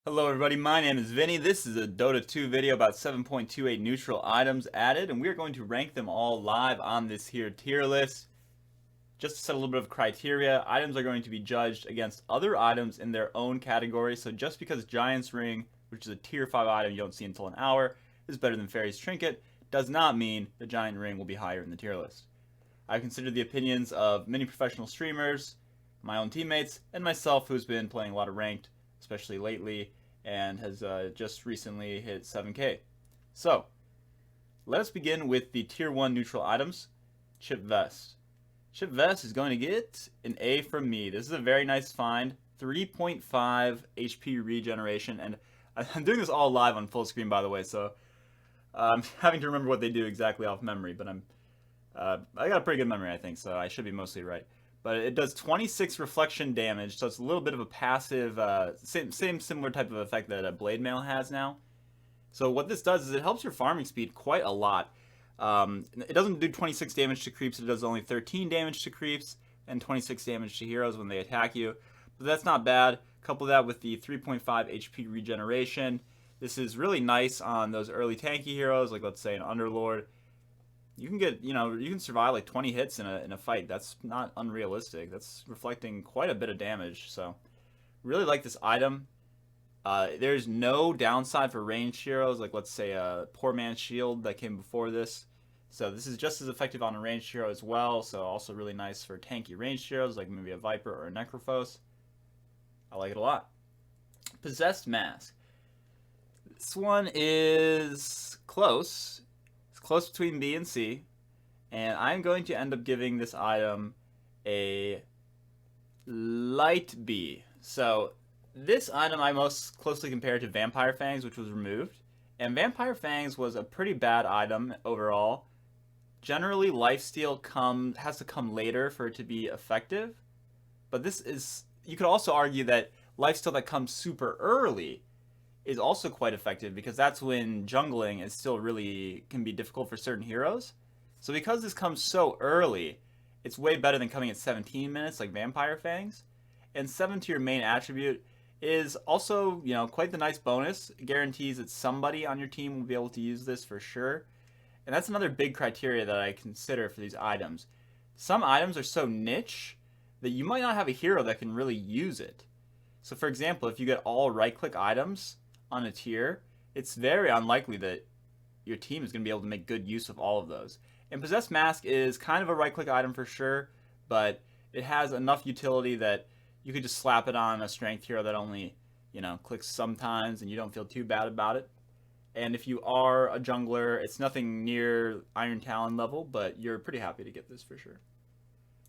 Hello everybody, my name is Vinny. This is a Dota 2 video about 7.28 neutral items added, and we're going to rank them all live on this here tier list. Just to set a little bit of criteria, items are going to be judged against other items in their own category, so just because Giant's Ring, which is a tier 5 item you don't see until an hour, is better than Fairy's Trinket, does not mean the Giant Ring will be higher in the tier list. I've considered the opinions of many professional streamers, my own teammates, and myself who's been playing a lot of ranked, especially lately, and has just recently hit 7k. So, let us begin with the tier 1 neutral items. Chip Vest. Chip Vest is going to get an A from me. This is a very nice find. 3.5 HP regeneration, and I'm doing this all live on full screen, by the way, so I'm having to remember what they do exactly off memory, but I got a pretty good memory, I think, so I should be mostly right. But it does 26 reflection damage, so it's a little bit of a passive, similar type of effect that a Blade Mail has now. So what this does is it helps your farming speed quite a lot. It doesn't do 26 damage to creeps, it does only 13 damage to creeps, and 26 damage to heroes when they attack you. But that's not bad. Couple that with the 3.5 HP regeneration. This is really nice on those early tanky heroes, like let's say an Underlord. You can get, you can survive like 20 hits in a fight. That's not unrealistic. That's reflecting quite a bit of damage. So, really like this item. There's no downside for ranged heroes, like let's say a Poor Man's Shield that came before this. So this is just as effective on a ranged hero as well. So also really nice for tanky ranged heroes, like maybe a Viper or a Necrophos. I like it a lot. Possessed Mask. This one is close. Close between B and C, and I'm going to end up giving this item a light B. So this item I most closely compared to Vampire Fangs, which was removed, and Vampire Fangs was a pretty bad item overall. Generally, lifesteal has to come later for it to be effective, but this is, you could also argue that lifesteal that comes super early is also quite effective because that's when jungling is still really can be difficult for certain heroes. So because this comes so early, it's way better than coming at 17 minutes like Vampire Fangs. And 7 to your main attribute is also, quite the nice bonus. It guarantees that somebody on your team will be able to use this for sure. And that's another big criteria that I consider for these items. Some items are so niche that you might not have a hero that can really use it. So for example, if you get all right-click items on a tier, it's very unlikely that your team is going to be able to make good use of all of those. And Possessed Mask is kind of a right-click item for sure, but it has enough utility that you could just slap it on a strength hero that only, clicks sometimes and you don't feel too bad about it. And if you are a jungler, it's nothing near Iron Talon level, but you're pretty happy to get this for sure.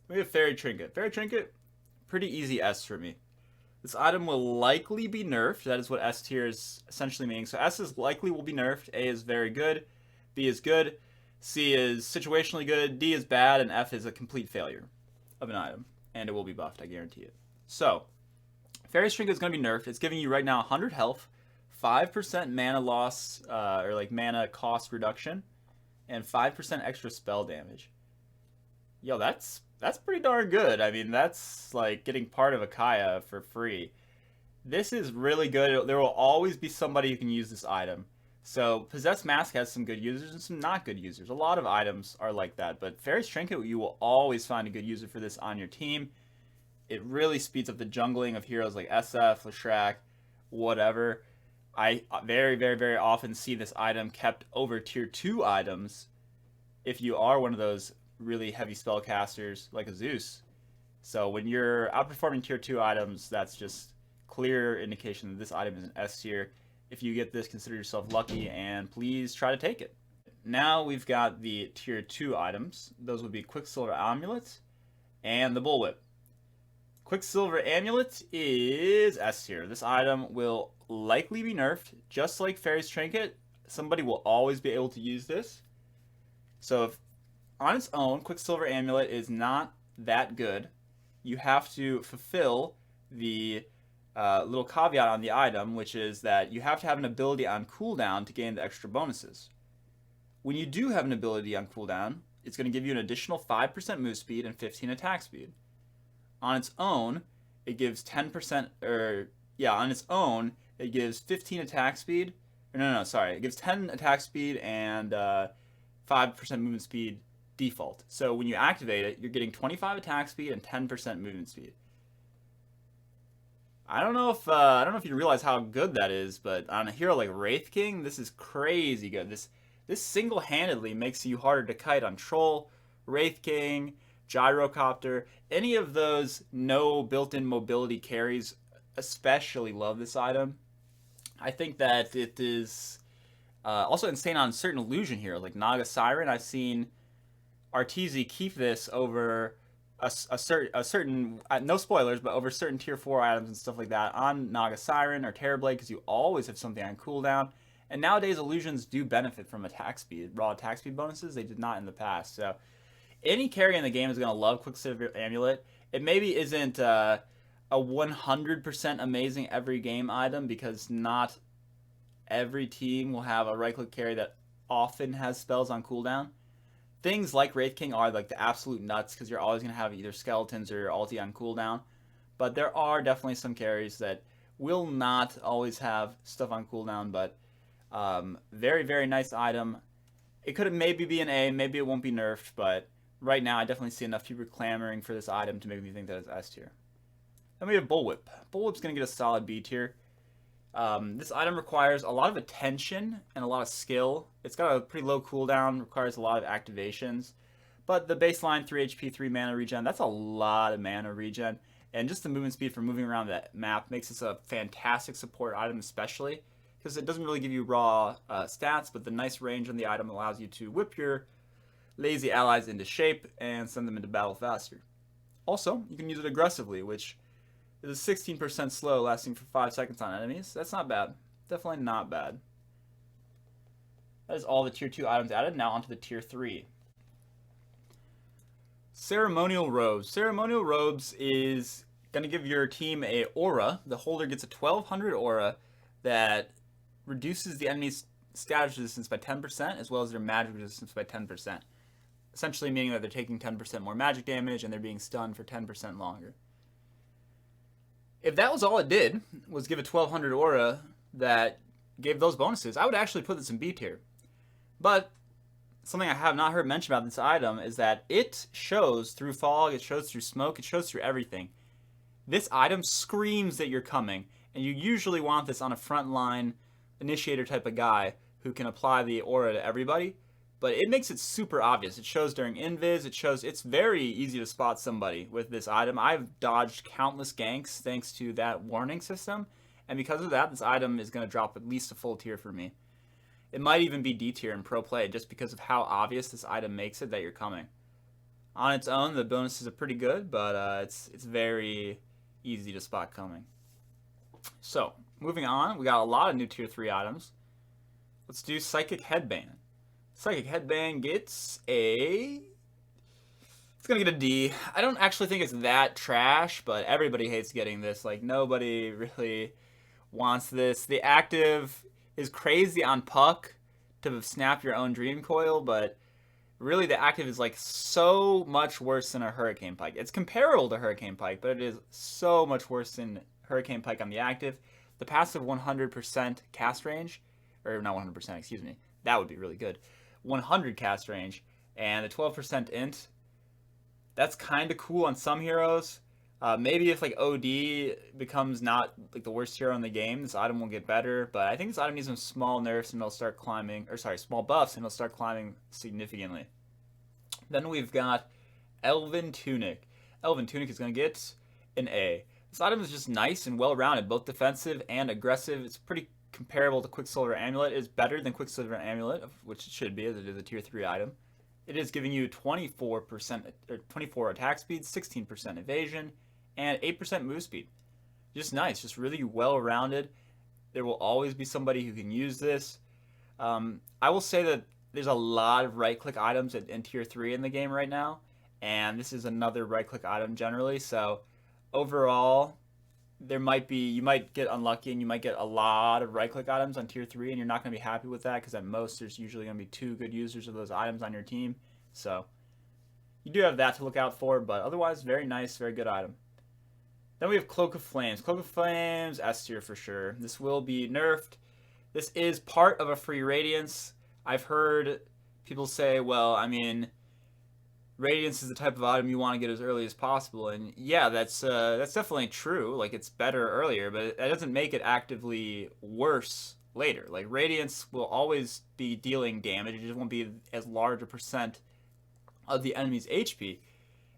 We have Fairy Trinket. Fairy Trinket, pretty easy S for me. This item will likely be nerfed. That is what S tier is essentially meaning. So S is likely will be nerfed. A is very good. B is good. C is situationally good. D is bad. And F is a complete failure of an item. And it will be buffed, I guarantee it. So, Fairy's Trinket is going to be nerfed. It's giving you right now 100 health, 5% mana loss, or like mana cost reduction, and 5% extra spell damage. Yo, that's pretty darn good. I mean, that's like getting part of a Kaya for free. This is really good. There will always be somebody who can use this item. So, Possessed Mask has some good users and some not good users. A lot of items are like that, but Fairy's Trinket, you will always find a good user for this on your team. It really speeds up the jungling of heroes like SF, Leshrac, whatever. I very, very, very often see this item kept over tier 2 items if you are one of those really heavy spellcasters like a Zeus. So when you're outperforming tier 2 items, that's just clear indication that this item is an S tier. If you get this, consider yourself lucky and please try to take it. Now we've got the tier 2 items. Those would be Quicksilver Amulet and the Bullwhip. Quicksilver Amulet is S tier. This item will likely be nerfed, just like Fairy's Trinket. Somebody will always be able to use this. So if on its own, Quicksilver Amulet is not that good. You have to fulfill the little caveat on the item, which is that you have to have an ability on cooldown to gain the extra bonuses. When you do have an ability on cooldown, it's going to give you an additional 5% move speed and 15 attack speed. On its own, it gives 10%, on its own, It gives 15 attack speed. No, sorry. It gives 10 attack speed and 5% movement speed default. So when you activate it, you're getting 25 attack speed and 10% movement speed. I don't know if you realize how good that is, but on a hero like Wraith King, this is crazy good. This single-handedly makes you harder to kite on Troll, Wraith King, Gyrocopter, any of those no built-in mobility carries. Especially love this item. I think that it is also insane on certain illusion heroes like Naga Siren. I've seen Arteezy keep this over a certain no spoilers, but over certain tier 4 items and stuff like that on Naga Siren or Terrorblade, because you always have something on cooldown. And nowadays illusions do benefit from attack speed, raw attack speed bonuses. They did not in the past. So any carry in the game is going to love Quicksilver Amulet. It maybe isn't a 100% amazing every game item, because not every team will have a right click carry that often has spells on cooldown. Things like Wraith King are like the absolute nuts, because you're always going to have either skeletons or your ulti on cooldown. But there are definitely some carries that will not always have stuff on cooldown, but very, very nice item. It could maybe be an A, maybe it won't be nerfed, but right now I definitely see enough people clamoring for this item to make me think that it's S tier. Then we have Bullwhip. Bullwhip's going to get a solid B tier. This item requires a lot of attention and a lot of skill. It's got a pretty low cooldown, requires a lot of activations. But the baseline 3 HP, 3 mana regen, that's a lot of mana regen. And just the movement speed for moving around that map makes this a fantastic support item, especially because it doesn't really give you raw stats, but the nice range on the item allows you to whip your lazy allies into shape and send them into battle faster. Also, you can use it aggressively, which is 16% slow, lasting for 5 seconds on enemies. That's not bad. Definitely not bad. That is all the tier 2 items added. Now onto the tier 3. Ceremonial Robes. Ceremonial Robes is going to give your team a aura. The holder gets a 1200 aura that reduces the enemy's status resistance by 10%, as well as their magic resistance by 10%. Essentially meaning that they're taking 10% more magic damage and they're being stunned for 10% longer. If that was all it did, was give a 1200 aura that gave those bonuses, I would actually put this in B tier. But something I have not heard mentioned about this item is that it shows through fog, it shows through smoke, it shows through everything. This item screams that you're coming, and you usually want this on a frontline initiator type of guy who can apply the aura to everybody. But it makes it super obvious. It shows during invis. It shows it's very easy to spot somebody with this item. I've dodged countless ganks thanks to that warning system. And because of that, this item is going to drop at least a full tier for me. It might even be D tier in pro play just because of how obvious this item makes it that you're coming. On its own, the bonuses are pretty good, but it's very easy to spot coming. So, moving on, we got a lot of new tier 3 items. Let's do Psychic Headband. Psychic Headband gets a... It's going to get a D. I don't actually think it's that trash, but everybody hates getting this. Like, nobody really wants this. The active is crazy on Puck to snap your own Dream Coil, but really the active is like so much worse than a Hurricane Pike. It's comparable to Hurricane Pike, but it is so much worse than Hurricane Pike on the active. The passive 100% cast range, or not 100%, excuse me, that would be really good. 100 cast range, and the 12% int, that's kind of cool on some heroes. Maybe if like OD becomes not like the worst hero in the game, this item will get better. But I think this item needs some small nerfs and it'll start climbing, or sorry, small buffs, and it'll start climbing significantly. Then we've got Elven Tunic. Elven Tunic is going to get an A. This item is just nice and well-rounded, both defensive and aggressive. It's pretty comparable to Quicksilver Amulet. It is better than Quicksilver Amulet, which it should be, as it is a tier 3 item. It is giving you 24% or 24 attack speed, 16% evasion, and 8% move speed. Just nice, just really well-rounded. There will always be somebody who can use this. I will say that there's a lot of right-click items in tier 3 in the game right now, and this is another right-click item generally. So overall, you might get unlucky and you might get a lot of right-click items on tier 3, and you're not going to be happy with that because at most there's usually going to be 2 good users of those items on your team. So you do have that to look out for, but otherwise very nice, very good item. Then we have Cloak of Flames. Cloak of Flames, S tier for sure. This will be nerfed. This is part of a free Radiance. I've heard people say, well, I mean, Radiance is the type of item you want to get as early as possible, and yeah, that's definitely true. Like, it's better earlier, but that doesn't make it actively worse later. Like, Radiance will always be dealing damage, it just won't be as large a percent of the enemy's HP.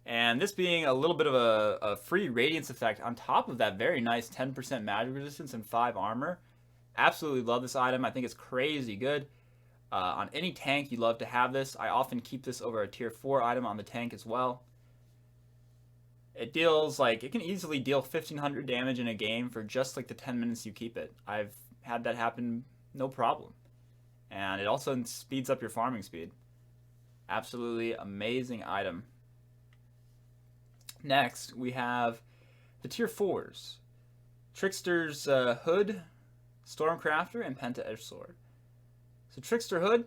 And this being a little bit of a free Radiance effect on top of that very nice 10% magic resistance and 5 armor. Absolutely love this item. I think it's crazy good. On any tank, you love to have this. I often keep this over a tier 4 item on the tank as well. It deals, like, it can easily deal 1500 damage in a game for just like the 10 minutes you keep it. I've had that happen no problem. And it also speeds up your farming speed. Absolutely amazing item. Next, we have the tier 4s. Trickster's Hood, Stormcrafter, and Penta-Edge Sword. So Trickster Hood,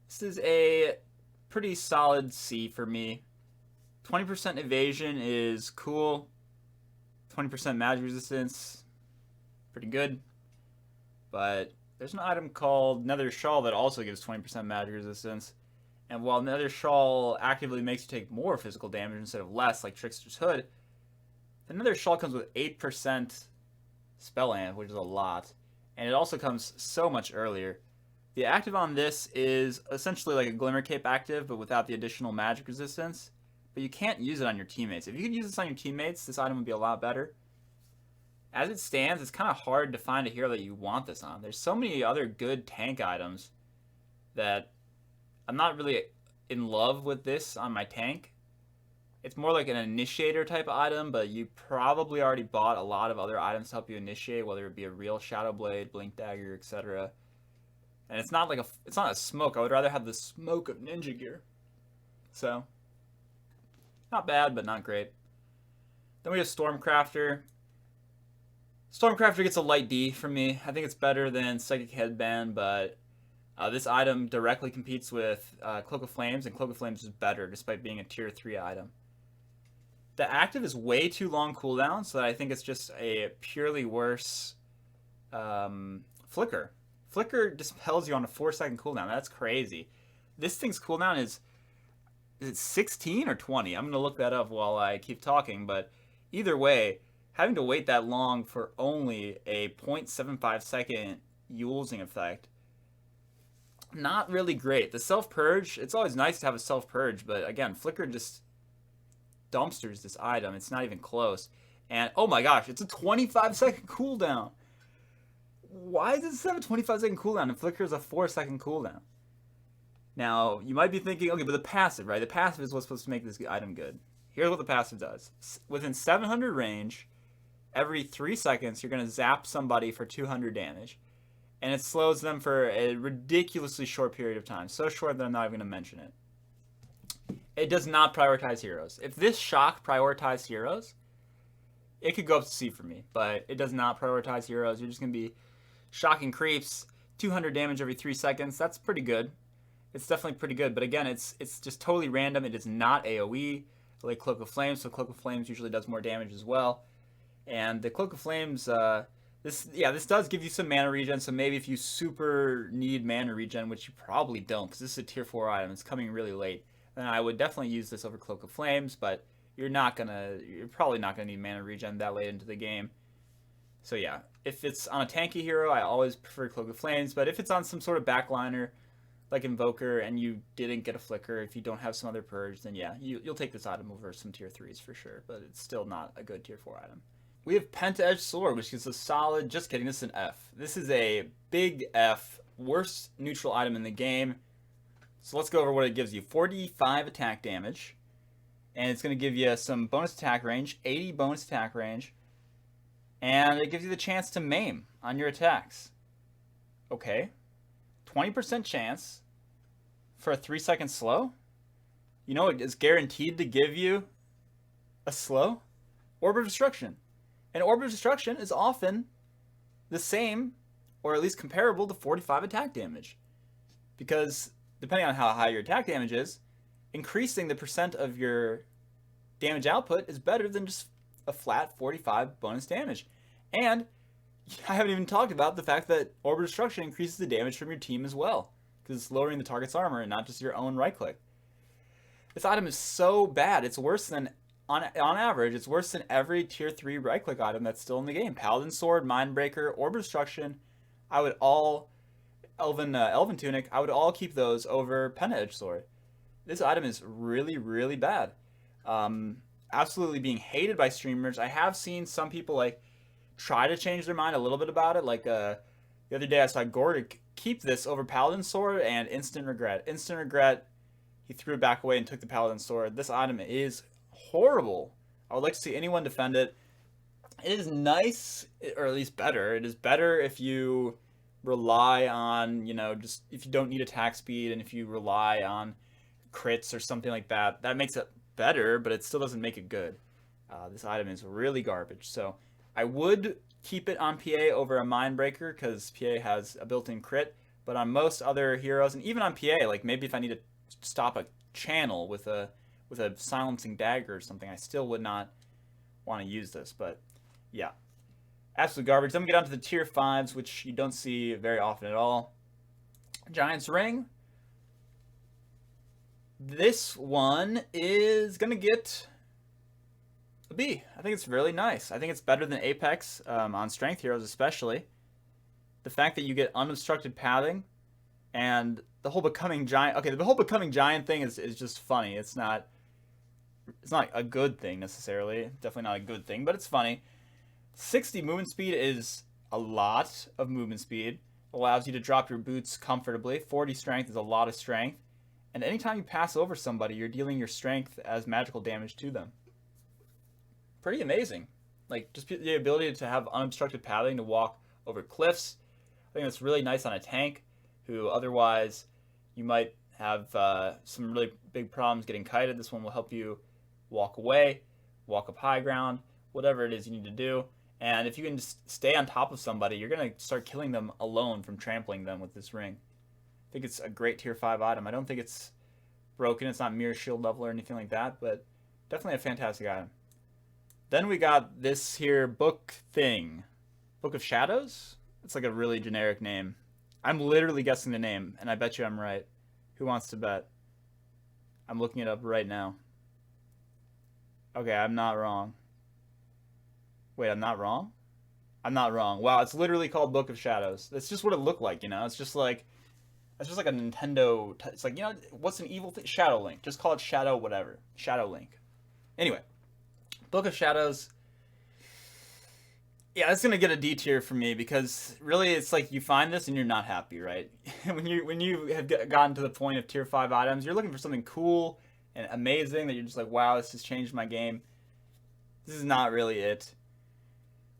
this is a pretty solid C for me. 20% evasion is cool. 20% magic resistance, pretty good. But there's an item called Nether Shawl that also gives 20% magic resistance. And while Nether Shawl actively makes you take more physical damage instead of less, like Trickster's Hood, the Nether Shawl comes with 8% spell amp, which is a lot. And it also comes so much earlier. The active on this is essentially like a Glimmer Cape active, but without the additional magic resistance. But you can't use it on your teammates. If you could use this on your teammates, this item would be a lot better. As it stands, it's kind of hard to find a hero that you want this on. There's so many other good tank items that I'm not really in love with this on my tank. It's more like an initiator type item, but you probably already bought a lot of other items to help you initiate, whether it be a real Shadow Blade, Blink Dagger, etc. And it's not like it's not a smoke. I would rather have the smoke of ninja gear. So, not bad, but not great. Then we have Stormcrafter. Stormcrafter gets a light D from me. I think it's better than Psychic Headband, but this item directly competes with Cloak of Flames, and Cloak of Flames is better despite being a tier 3 item. The active is way too long cooldown, so I think it's just a purely worse Flicker. Flicker dispels you on a 4-second cooldown. That's crazy. This thing's cooldown is it 16 or 20? I'm going to look that up while I keep talking, but either way, having to wait that long for only a 0.75 second using effect, not really great. The self-purge, it's always nice to have a self-purge, but again, Flicker just dumpsters this item. It's not even close. And oh my gosh, it's a 25-second cooldown. Why does this have a 25-second cooldown and Flicker is a 4-second cooldown? Now, you might be thinking, okay, but the passive, right? The passive is what's supposed to make this item good. Here's what the passive does. Within 700 range, every 3 seconds, you're going to zap somebody for 200 damage. And it slows them for a ridiculously short period of time. So short that I'm not even going to mention it. It does not prioritize heroes. If this shock prioritized heroes, it could go up to C for me. But it does not prioritize heroes. You're just going to be shocking creeps, 200 damage every 3 seconds. That's pretty good. It's definitely pretty good. But again, it's just totally random. It is not AoE like Cloak of Flames. So Cloak of Flames usually does more damage as well. And the Cloak of Flames, this does give you some mana regen. So maybe if you super need mana regen, which you probably don't, because this is a tier 4 item, it's coming really late, then I would definitely use this over Cloak of Flames. But you're probably not gonna need mana regen that late into the game. So yeah, if it's on a tanky hero, I always prefer Cloak of Flames. But if it's on some sort of backliner, like Invoker, and you didn't get a Flicker, if you don't have some other purge, then yeah, you'll take this item over some tier 3s for sure. But it's still not a good tier 4 item. We have Penta-Edge Sword, which is a solid, just kidding, this is an F. This is a big F, worst neutral item in the game. So let's go over what it gives you. 45 attack damage, and it's going to give you some bonus attack range, 80 bonus attack range, and it gives you the chance to maim on your attacks. Okay, 20% chance for a 3-second slow? You know, it's guaranteed to give you a slow? Orb of Destruction. And Orb of Destruction is often the same, or at least comparable to 45 attack damage. Because, depending on how high your attack damage is, increasing the percent of your damage output is better than just a flat 45 bonus damage. And I haven't even talked about the fact that Orb of Destruction increases the damage from your team as well, because it's lowering the target's armor and not just your own right click. This item is so bad. It's worse than, on average, it's worse than every tier 3 right click item that's still in the game. Paladin Sword, Mindbreaker, Orb of Destruction, I would all, Elven Tunic, I would all keep those over Penta-Edge Sword. This item is really, really bad. Absolutely being hated by streamers. I have seen some people like try to change their mind a little bit about it. Like the other day I saw Gordic keep this over Paladin Sword and instant regret. Instant regret, he threw it back away and took the Paladin Sword. This item is horrible. I would like to see anyone defend it. It is nice, or at least better. It is better if you rely on, just if you don't need attack speed and if you rely on crits or something like that. That makes it better, but it still doesn't make it good. This item is really garbage. So I would keep it on PA over a Mindbreaker because PA has a built-in crit. But on most other heroes, and even on PA, like maybe if I need to stop a channel with a silencing dagger or something, I still would not want to use this. But yeah, absolute garbage. Then we get on to the tier 5s, which you don't see very often at all. Giant's Ring. This one is going to get a B. I think it's really nice. I think it's better than Apex on strength heroes especially. The fact that you get unobstructed pathing and the whole becoming giant. Okay, the whole becoming giant thing is just funny. It's not a good thing necessarily. Definitely not a good thing, but it's funny. 60 movement speed is a lot of movement speed. Allows you to drop your boots comfortably. 40 strength is a lot of strength. And anytime you pass over somebody, you're dealing your strength as magical damage to them. Pretty amazing. Like, just the ability to have unobstructed pathing to walk over cliffs. I think that's really nice on a tank, who otherwise you might have some really big problems getting kited. This one will help you walk away, walk up high ground, whatever it is you need to do. And if you can just stay on top of somebody, you're going to start killing them alone from trampling them with this ring. I think it's a great tier 5 item. I don't think it's broken. It's not mirror shield level or anything like that, but definitely a fantastic item. Then we got this here book thing. Book of Shadows? It's like a really generic name. I'm literally guessing the name, and I bet you I'm right. Who wants to bet? I'm looking it up right now. Okay, I'm not wrong. Wait, I'm not wrong? I'm not wrong. Wow, it's literally called Book of Shadows. That's just what it looked like, It's just like a Nintendo. It's like, what's an evil thing? Shadow Link. Just call it Shadow whatever. Shadow Link. Anyway, Book of Shadows. Yeah, it's gonna get a D tier for me because really, it's like you find this and you're not happy, right? when you have gotten to the point of tier 5 items, you're looking for something cool and amazing that you're just like, wow, this has changed my game. This is not really it.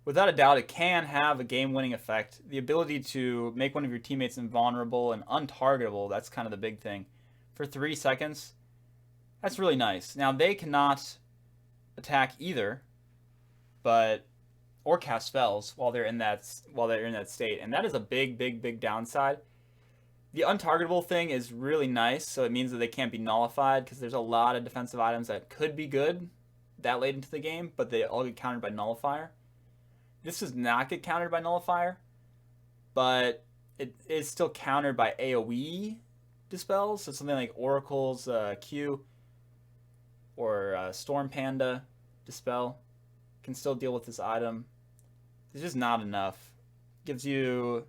Without a doubt, it can have a game-winning effect. The ability to make one of your teammates invulnerable and untargetable, that's kind of the big thing. For 3 seconds, that's really nice. Now, they cannot attack either, or cast spells while they're in that state, and that is a big downside. The untargetable thing is really nice, so it means that they can't be nullified, because there's a lot of defensive items that could be good that late into the game, but they all get countered by nullifier. This does not get countered by nullifier, but it is still countered by AoE dispels, so something like Oracle's Q or Storm Panda dispel can still deal with this item. It's just not enough. Gives you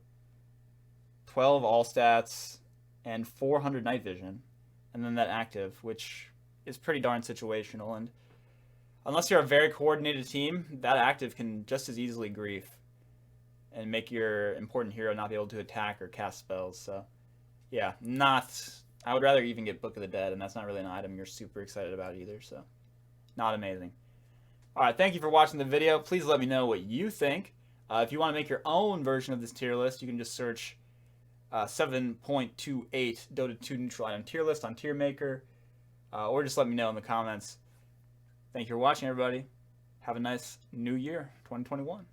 12 all stats and 400 night vision, and then that active, which is pretty darn situational. And unless you're a very coordinated team, that active can just as easily grief and make your important hero not be able to attack or cast spells. So, yeah, I would rather even get Book of the Dead, and that's not really an item you're super excited about either. So, not amazing. All right, thank you for watching the video. Please let me know what you think. If you want to make your own version of this tier list, you can just search 7.28 Dota 2 Neutral Item Tier List on Tier Maker, or just let me know in the comments. Thank you for watching, everybody. Have a nice new year, 2021.